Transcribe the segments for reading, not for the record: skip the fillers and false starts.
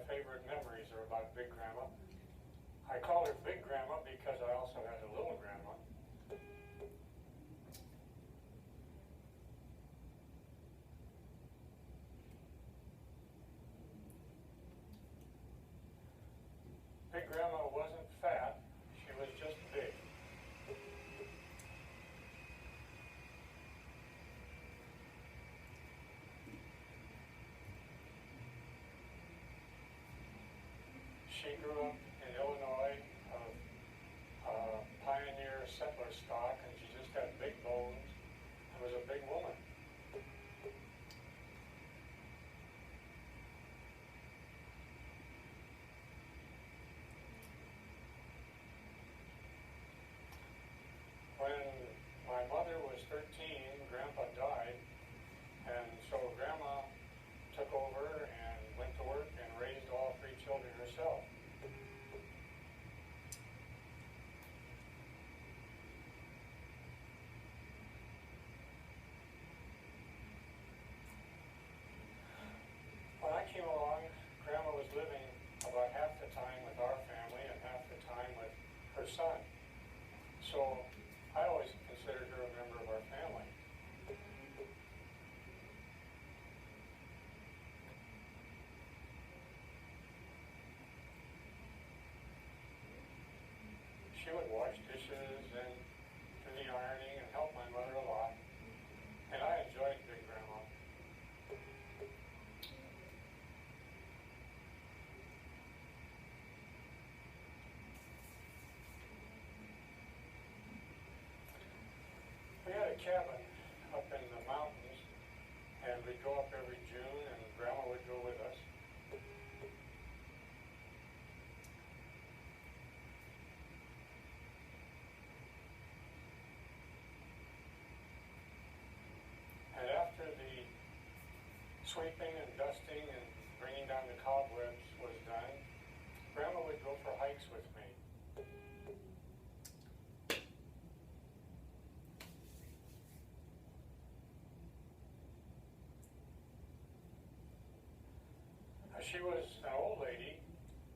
favorite memories are about Big Grandma. I call her Big Grandma because I also had a little grandma. Big Grandma wasn't fat, she was just big. She grew up in Illinois, pioneer settler stock, and she just had big bones and was a big woman. When my mother was 13, Grandpa died, and so Grandma took over and went to work and raised all 3 children herself. When I came along, Grandma was living about half the time with our family and half the time with her son. So I always considered her a member of our family. She would wash dishes and do the ironing and help my mother a lot. And I enjoyed Big Grandma. We had a cabin up in the mountains, and we'd go up every June, and Grandma would go with us. And after the sweeping and dusting and bringing down the cobwebs was done, Grandma would go for hikes with me. She was an old lady,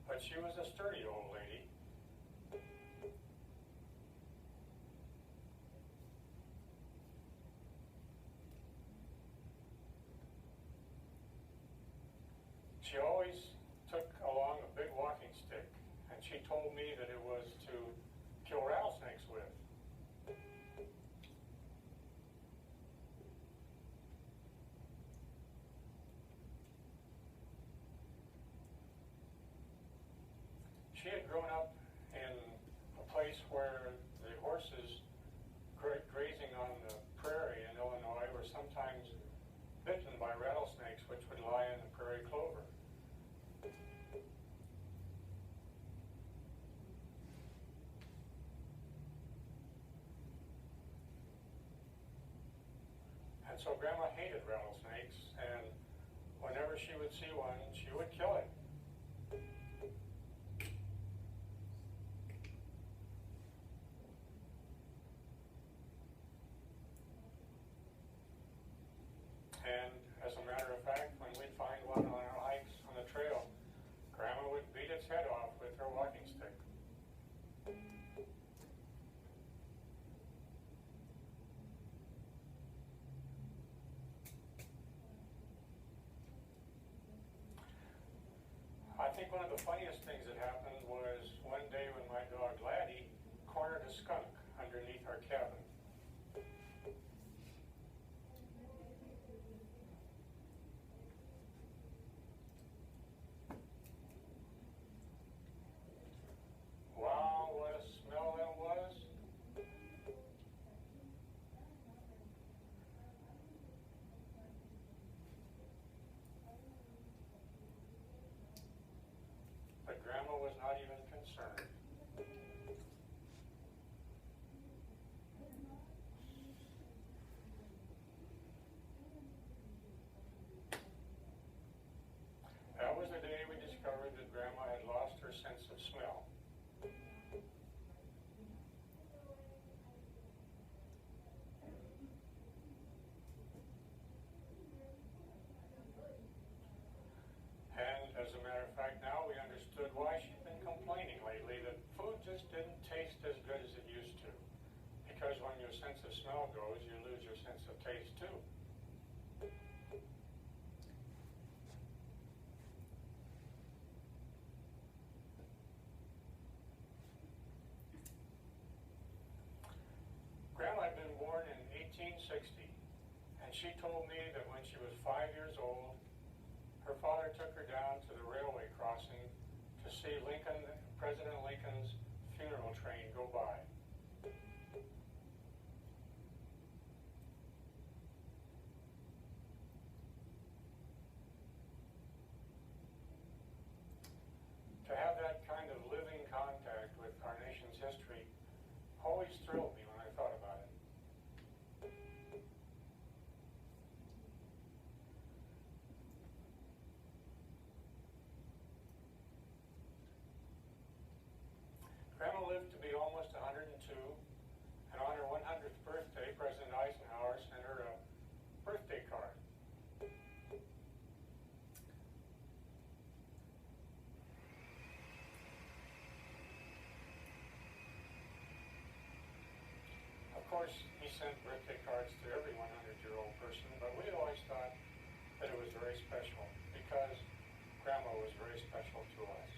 but she was a sturdy old lady. She always took along a big walking stick, and she told me that it was to kill rattlesnakes with. She had grown up in a place where the horses grazing on the prairie in Illinois were sometimes bitten by rattlesnakes, which would lie in the prairie clover. And so Grandma hated rattlesnakes, and whenever she would see one, she would kill it. And as a matter of fact, when we'd find one on our hikes on the trail, Grandma would beat its head off with her walking stick. I think one of the funniest things that happened was one day when my dog Laddie cornered a skunk underneath our cabin. Wow, what a smell that was. But Grandma was not even concerned. smell goes, you lose your sense of taste too. Grandma had been born in 1860, and she told me that when she was 5 years old, her father took her down to the railway crossing to see President Lincoln's funeral train go by. To have that kind of living contact with our nation's history always thrilled me when I thought about it. Grandma lived to be almost 102, and on her 100th birthday, President Eisenhower sent her a birthday card. Of course, he sent birthday cards to every 100-year-old person, but we always thought that it was very special because Grandma was very special to us.